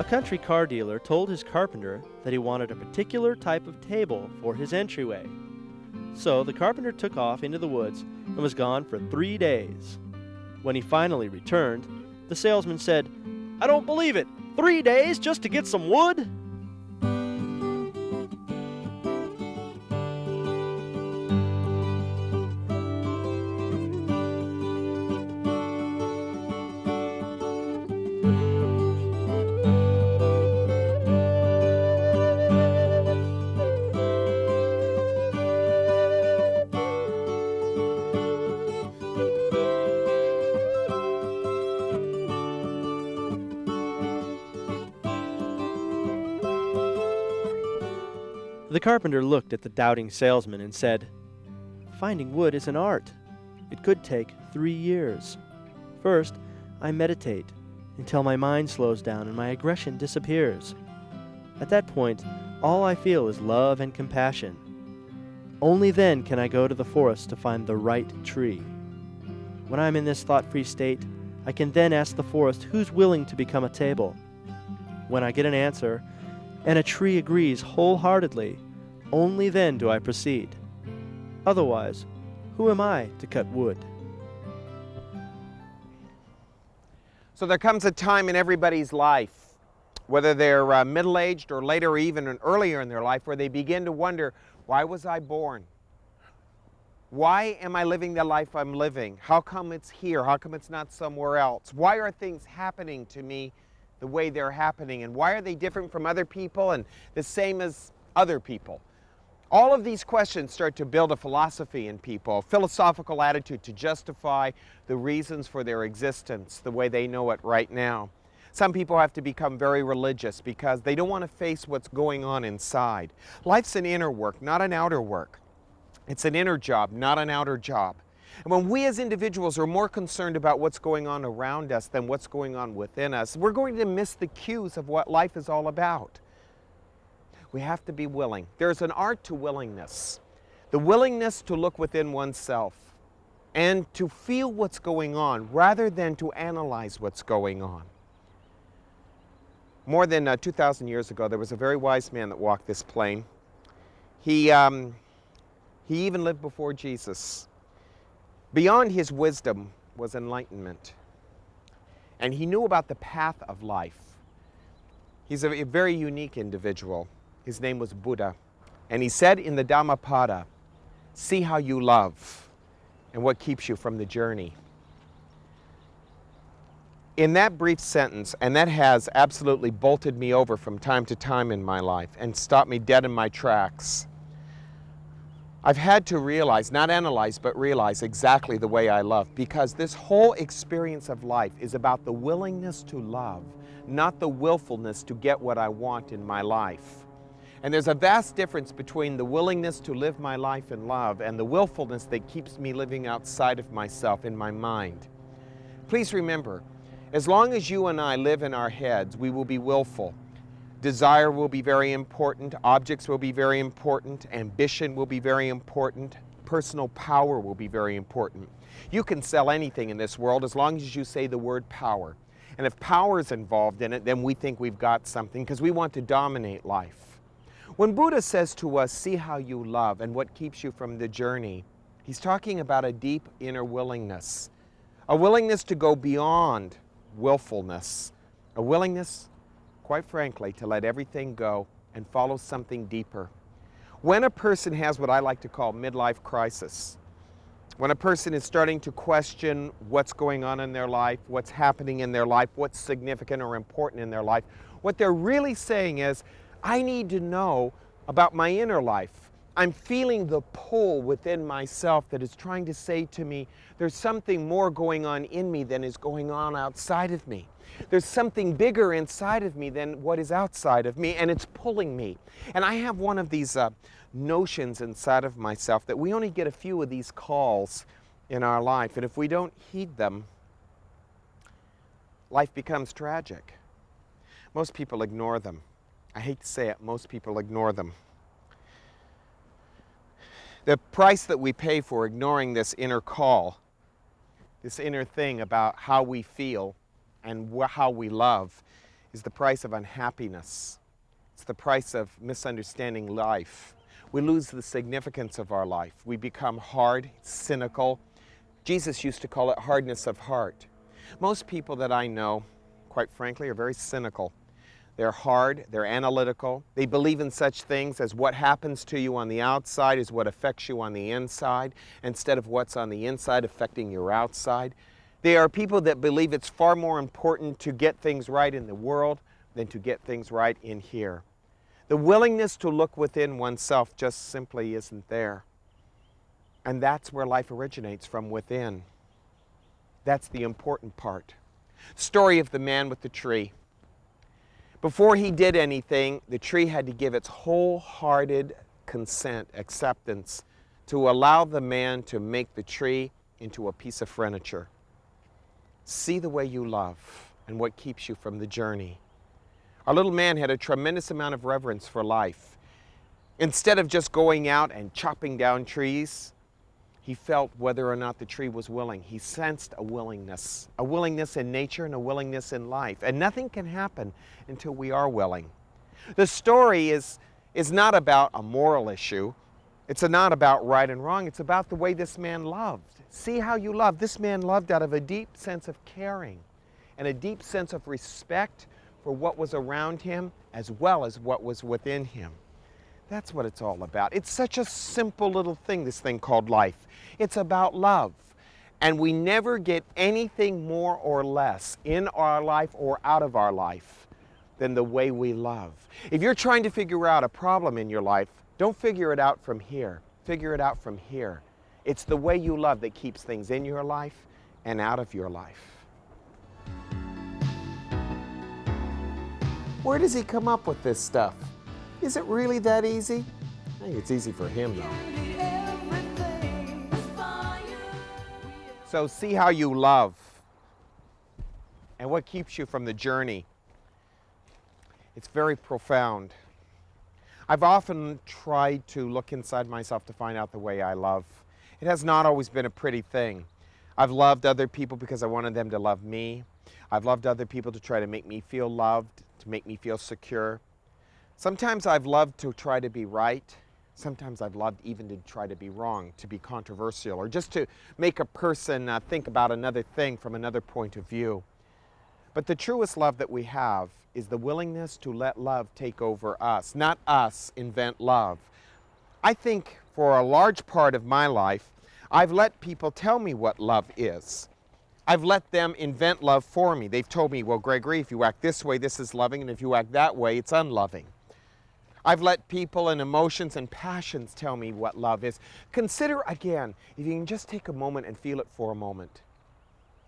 A country car dealer told his carpenter that he wanted a particular type of table for his entryway. So the carpenter took off into the woods and was gone for 3 days. When he finally returned, the salesman said, "I don't believe it! 3 days just to get some wood?" The carpenter looked at the doubting salesman and said, "Finding wood is an art. It could take 3 years. First, I meditate until my mind slows down and my aggression disappears. At that point, all I feel is love and compassion. Only then can I go to the forest to find the right tree. When I'm in this thought-free state, I can then ask the forest who's willing to become a table. When I get an answer, and a tree agrees wholeheartedly, only then do I proceed. Otherwise, who am I to cut wood?" So there comes a time in everybody's life, whether they're middle-aged or later or even earlier in their life, where they begin to wonder, why was I born? Why am I living the life I'm living? How come it's here? How come it's not somewhere else? Why are things happening to me the way they're happening? And why are they different from other people and the same as other people? All of these questions start to build a philosophy in people, a philosophical attitude to justify the reasons for their existence the way they know it right now. Some people have to become very religious because they don't want to face what's going on inside. Life's an inner work, not an outer work. It's an inner job, not an outer job. And when we as individuals are more concerned about what's going on around us than what's going on within us, we're going to miss the cues of what life is all about. We have to be willing. There's an art to willingness. The willingness to look within oneself and to feel what's going on rather than to analyze what's going on. More than 2,000 years ago, there was a very wise man that walked this plane. He even lived before Jesus. Beyond his wisdom was enlightenment. And he knew about the path of life. He's a very unique individual. His name was Buddha. And he said in the Dhammapada, "See how you love and what keeps you from the journey." In that brief sentence, and that has absolutely bolted me over from time to time in my life and stopped me dead in my tracks, I've had to realize, not analyze, but realize exactly the way I love, because this whole experience of life is about the willingness to love, not the willfulness to get what I want in my life. And there's a vast difference between the willingness to live my life in love and the willfulness that keeps me living outside of myself in my mind. Please remember, as long as you and I live in our heads, we will be willful. Desire will be very important, objects will be very important, ambition will be very important, personal power will be very important. You can sell anything in this world as long as you say the word power. And if power is involved in it, then we think we've got something because we want to dominate life. When Buddha says to us, "See how you love and what keeps you from the journey," he's talking about a deep inner willingness. A willingness to go beyond willfulness. A willingness, quite frankly, to let everything go and follow something deeper. When a person has what I like to call midlife crisis, when a person is starting to question what's going on in their life, what's happening in their life, what's significant or important in their life, what they're really saying is, I need to know about my inner life. I'm feeling the pull within myself that is trying to say to me, there's something more going on in me than is going on outside of me. There's something bigger inside of me than what is outside of me, and it's pulling me. And I have one of these notions inside of myself that we only get a few of these calls in our life, and if we don't heed them, life becomes tragic. Most people ignore them. I hate to say it, most people ignore them. The price that we pay for ignoring this inner call, this inner thing about how we feel and how we love, is the price of unhappiness. It's the price of misunderstanding life. We lose the significance of our life. We become hard, cynical. Jesus used to call it hardness of heart. Most people that I know, quite frankly, are very cynical. They're hard, they're analytical. They believe in such things as what happens to you on the outside is what affects you on the inside, instead of what's on the inside affecting your outside. They are people that believe it's far more important to get things right in the world than to get things right in here. The willingness to look within oneself just simply isn't there. And that's where life originates, from within. That's the important part. Story of the man with the tree. Before he did anything, the tree had to give its wholehearted consent, acceptance, to allow the man to make the tree into a piece of furniture. See the way you love and what keeps you from the journey. Our little man had a tremendous amount of reverence for life. Instead of just going out and chopping down trees, he felt whether or not the tree was willing. He sensed a willingness in nature and a willingness in life. And nothing can happen until we are willing. The story is not about a moral issue. It's not about right and wrong. It's about the way this man loved. See how you love. This man loved out of a deep sense of caring and a deep sense of respect for what was around him as well as what was within him. That's what it's all about. It's such a simple little thing, this thing called life. It's about love. And we never get anything more or less in our life or out of our life than the way we love. If you're trying to figure out a problem in your life, don't figure it out from here. Figure it out from here. It's the way you love that keeps things in your life and out of your life. Where does he come up with this stuff? Is it really that easy? I think it's easy for him, though. So see how you love and what keeps you from the journey. It's very profound. I've often tried to look inside myself to find out the way I love. It has not always been a pretty thing. I've loved other people because I wanted them to love me. I've loved other people to try to make me feel loved, to make me feel secure. Sometimes I've loved to try to be right. Sometimes I've loved even to try to be wrong, to be controversial, or just to make a person think about another thing from another point of view. But the truest love that we have is the willingness to let love take over us, not us invent love. I think for a large part of my life, I've let people tell me what love is. I've let them invent love for me. They've told me, well, Gregory, if you act this way, this is loving, and if you act that way, it's unloving. I've let people and emotions and passions tell me what love is. Consider again, if you can just take a moment and feel it for a moment.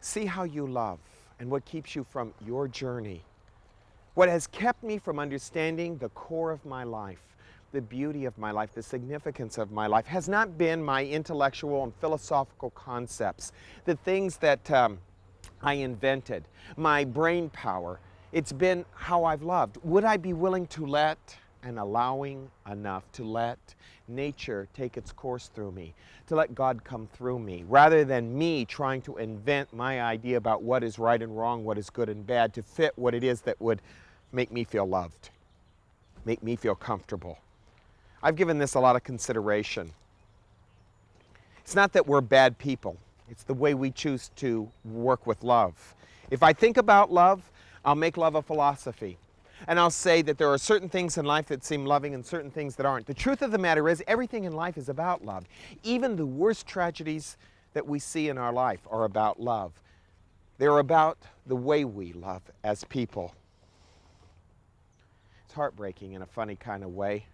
See how you love and what keeps you from your journey. What has kept me from understanding the core of my life, the beauty of my life, the significance of my life, has not been my intellectual and philosophical concepts, the things that I invented, my brain power. It's been how I've loved. Would I be willing to let and allowing enough to let nature take its course through me, to let God come through me, rather than me trying to invent my idea about what is right and wrong, what is good and bad, to fit what it is that would make me feel loved, make me feel comfortable. I've given this a lot of consideration. It's not that we're bad people. It's the way we choose to work with love. If I think about love, I'll make love a philosophy. And I'll say that there are certain things in life that seem loving and certain things that aren't. The truth of the matter is, everything in life is about love. Even the worst tragedies that we see in our life are about love. They're about the way we love as people. It's heartbreaking in a funny kind of way.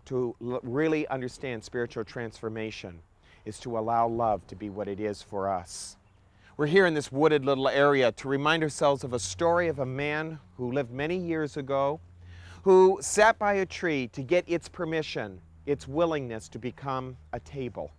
To really understand spiritual transformation is to allow love to be what it is for us. We're here in this wooded little area to remind ourselves of a story of a man who lived many years ago, who sat by a tree to get its permission, its willingness to become a table.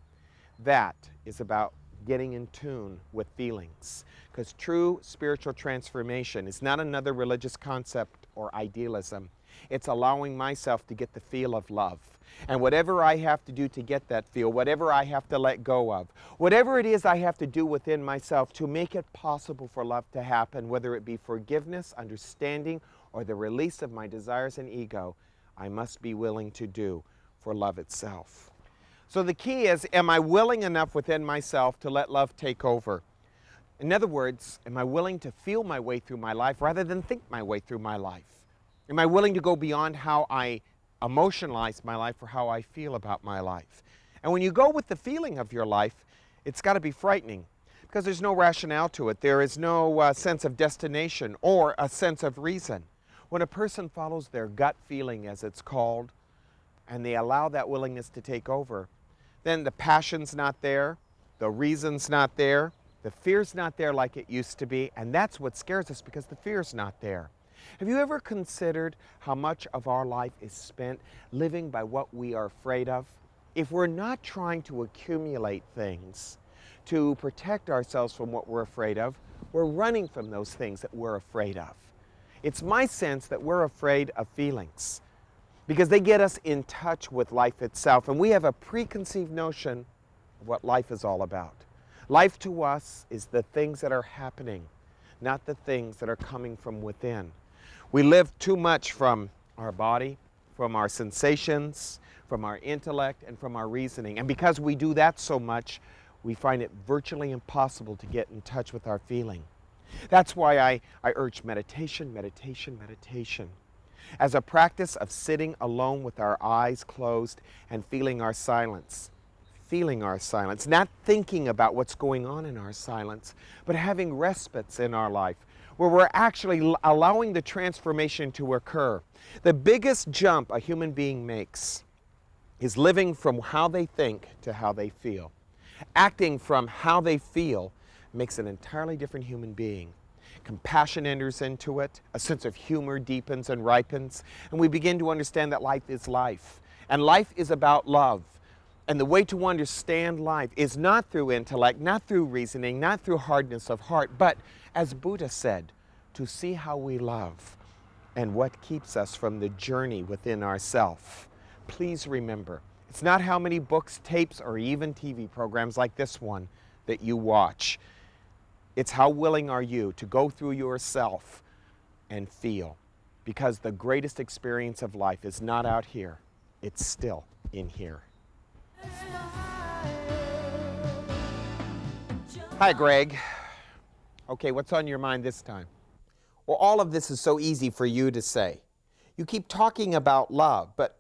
That is about getting in tune with feelings, because true spiritual transformation is not another religious concept or idealism. It's allowing myself to get the feel of love. And whatever I have to do to get that feel, whatever I have to let go of, whatever it is I have to do within myself to make it possible for love to happen, whether it be forgiveness, understanding, or the release of my desires and ego, I must be willing to do for love itself. So the key is, am I willing enough within myself to let love take over? In other words, am I willing to feel my way through my life rather than think my way through my life? Am I willing to go beyond how I emotionalize my life or how I feel about my life? And when you go with the feeling of your life, it's got to be frightening because there's no rationale to it. There is no sense of destination or a sense of reason. When a person follows their gut feeling, as it's called, and they allow that willingness to take over, then the passion's not there, the reason's not there, the fear's not there like it used to be, and that's what scares us because the fear's not there. Have you ever considered how much of our life is spent living by what we are afraid of? If we're not trying to accumulate things to protect ourselves from what we're afraid of, we're running from those things that we're afraid of. It's my sense that we're afraid of feelings because they get us in touch with life itself, and we have a preconceived notion of what life is all about. Life to us is the things that are happening, not the things that are coming from within. We live too much from our body, from our sensations, from our intellect, and from our reasoning. And because we do that so much, we find it virtually impossible to get in touch with our feeling. That's why I urge meditation, meditation, meditation. As a practice of sitting alone with our eyes closed and feeling our silence. Feeling our silence, not thinking about what's going on in our silence, but having respites in our life where we're actually allowing the transformation to occur. The biggest jump a human being makes is living from how they think to how they feel. Acting from how they feel makes an entirely different human being. Compassion enters into it, a sense of humor deepens and ripens, and we begin to understand that life is life. And life is about love. And the way to understand life is not through intellect, not through reasoning, not through hardness of heart, but, as Buddha said, to see how we love and what keeps us from the journey within ourself. Please remember, it's not how many books, tapes, or even TV programs like this one that you watch. It's how willing are you to go through yourself and feel. Because the greatest experience of life is not out here, it's still in here. Hi, Greg. Okay, what's on your mind this time? Well, all of this is so easy for you to say. You keep talking about love, but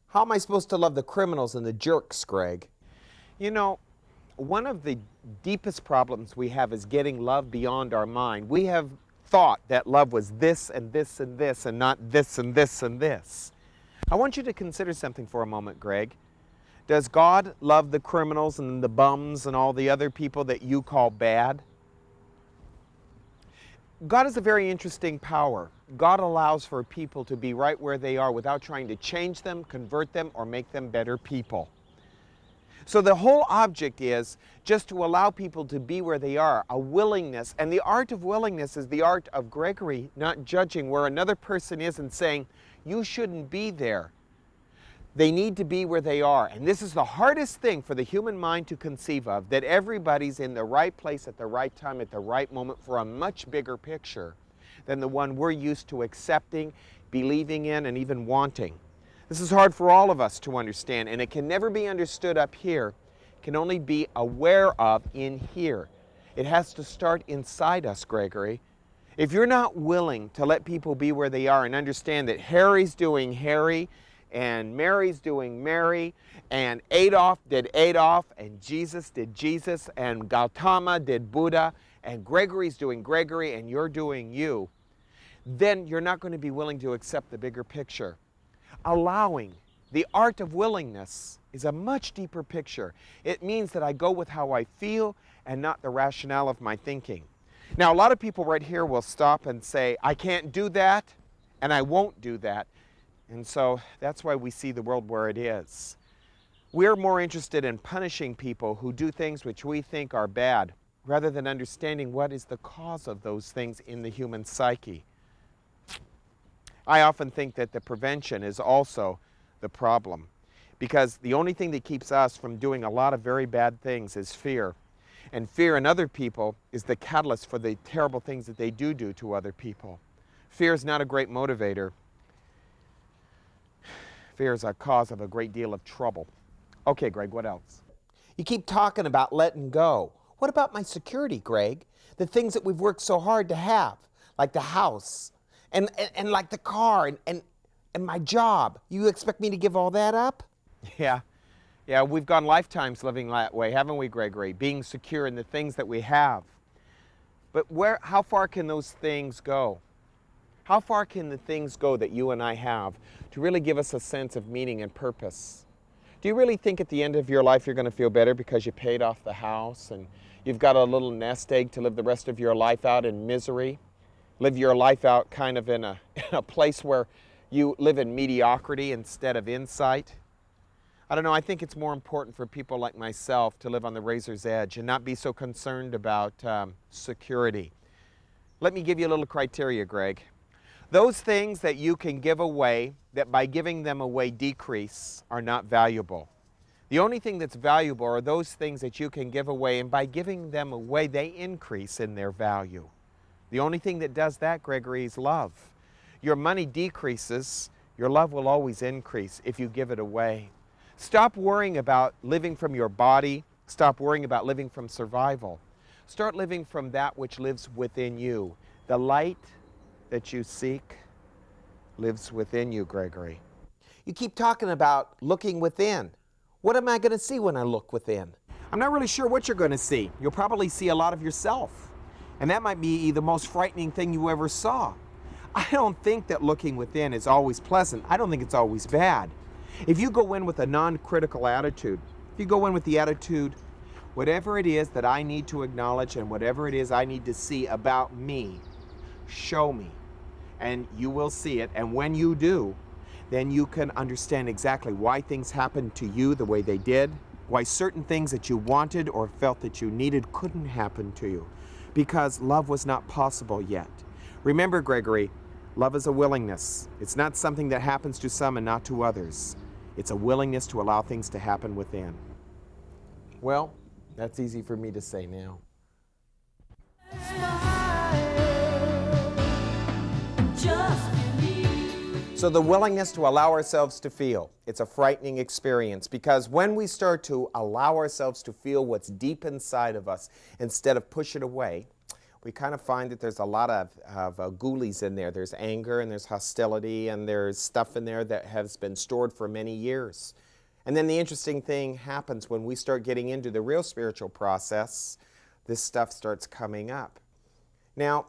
how am I supposed to love the criminals and the jerks, Greg? You know, one of the deepest problems we have is getting love beyond our mind. We have thought that love was this and this and this and not this and this and this. I want you to consider something for a moment, Greg. Does God love the criminals and the bums and all the other people that you call bad? God is a very interesting power. God allows for people to be right where they are without trying to change them, convert them, or make them better people. So the whole object is just to allow people to be where they are, a willingness. And the art of willingness is the art of Gregory not judging where another person is and saying, you shouldn't be there. They need to be where they are. And this is the hardest thing for the human mind to conceive of, that everybody's in the right place at the right time, at the right moment for a much bigger picture than the one we're used to accepting, believing in, and even wanting. This is hard for all of us to understand, and it can never be understood up here. It can only be aware of in here. It has to start inside us, Gregory. If you're not willing to let people be where they are and understand that Harry's doing Harry, and Mary's doing Mary, and Adolf did Adolf, and Jesus did Jesus, and Gautama did Buddha, and Gregory's doing Gregory, and you're doing you, then you're not going to be willing to accept the bigger picture. Allowing, the art of willingness, is a much deeper picture. It means that I go with how I feel and not the rationale of my thinking. Now, a lot of people right here will stop and say, I can't do that, and I won't do that. And so that's why we see the world where it is. We're more interested in punishing people who do things which we think are bad, rather than understanding what is the cause of those things in the human psyche. I often think that the prevention is also the problem, because the only thing that keeps us from doing a lot of very bad things is fear. And fear in other people is the catalyst for the terrible things that they do to other people. Fear is not a great motivator. Fear is a cause of a great deal of trouble. Okay, Greg, what else? You keep talking about letting go. What about my security, Greg? The things that we've worked so hard to have, like the house, and like the car, and my job. You expect me to give all that up? Yeah, we've gone lifetimes living that way, haven't we, Gregory? Being secure in the things that we have. But how far can those things go? How far can the things go that you and I have to really give us a sense of meaning and purpose? Do you really think at the end of your life you're going to feel better because you paid off the house and you've got a little nest egg to live the rest of your life out in misery? Live your life out kind of in a place where you live in mediocrity instead of insight? I don't know, I think it's more important for people like myself to live on the razor's edge and not be so concerned about security. Let me give you a little criteria, Greg. Those things that you can give away, that by giving them away decrease, are not valuable. The only thing that's valuable are those things that you can give away, and by giving them away, they increase in their value. The only thing that does that, Gregory, is love. Your money decreases, your love will always increase if you give it away. Stop worrying about living from your body. Stop worrying about living from survival. Start living from that which lives within you. The light that you seek lives within you, Gregory. You keep talking about looking within. What am I going to see when I look within? I'm not really sure what you're going to see. You'll probably see a lot of yourself. And that might be the most frightening thing you ever saw. I don't think that looking within is always pleasant. I don't think it's always bad. If you go in with a non-critical attitude, if you go in with the attitude, whatever it is that I need to acknowledge and whatever it is I need to see about me, show me. And you will see it. And when you do, then you can understand exactly why things happened to you the way they did, why certain things that you wanted or felt that you needed couldn't happen to you, because love was not possible yet. Remember, Gregory, love is a willingness. It's not something that happens to some and not to others. It's a willingness to allow things to happen within. Well, that's easy for me to say now. So the willingness to allow ourselves to feel. It's a frightening experience, because when we start to allow ourselves to feel what's deep inside of us instead of push it away, we kind of find that there's a lot of ghoulies in there. There's anger and there's hostility and there's stuff in there that has been stored for many years. And then the interesting thing happens when we start getting into the real spiritual process, this stuff starts coming up. Now,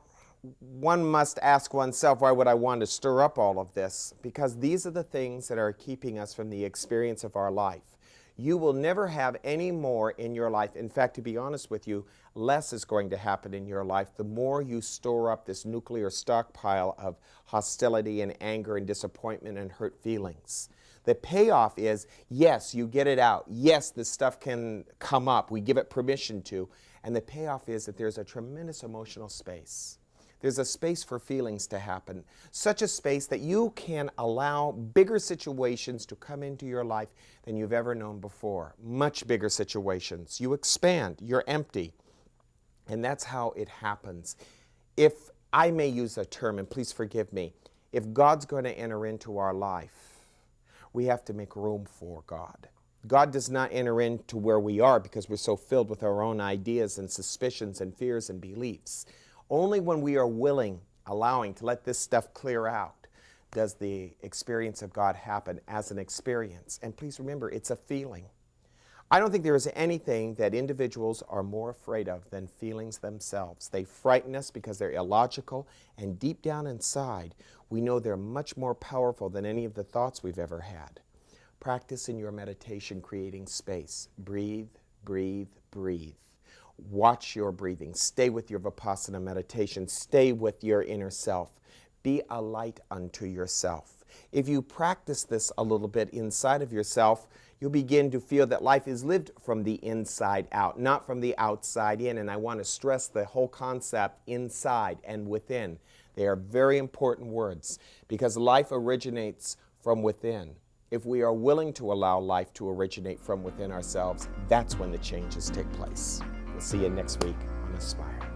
one must ask oneself, why would I want to stir up all of this? Because these are the things that are keeping us from the experience of our life. You will never have any more in your life. In fact, to be honest with you, less is going to happen in your life the more you store up this nuclear stockpile of hostility and anger and disappointment and hurt feelings. The payoff is, yes, you get it out. Yes, this stuff can come up. We give it permission to. And the payoff is that there's a tremendous emotional space. There's a space for feelings to happen, such a space that you can allow bigger situations to come into your life than you've ever known before. Much bigger situations. You expand, you're empty. And that's how it happens. If I may use a term, and please forgive me, if God's going to enter into our life, we have to make room for God. God does not enter into where we are because we're so filled with our own ideas and suspicions and fears and beliefs. Only when we are willing, allowing to let this stuff clear out, does the experience of God happen as an experience. And please remember, it's a feeling. I don't think there is anything that individuals are more afraid of than feelings themselves. They frighten us because they're illogical, and deep down inside, we know they're much more powerful than any of the thoughts we've ever had. Practice in your meditation creating space. Breathe, breathe, breathe. Watch your breathing. Stay with your Vipassana meditation. Stay with your inner self. Be a light unto yourself. If you practice this a little bit inside of yourself, you'll begin to feel that life is lived from the inside out, not from the outside in. And I want to stress the whole concept inside and within. They are very important words because life originates from within. If we are willing to allow life to originate from within ourselves, that's when the changes take place. We'll see you next week on Aspire.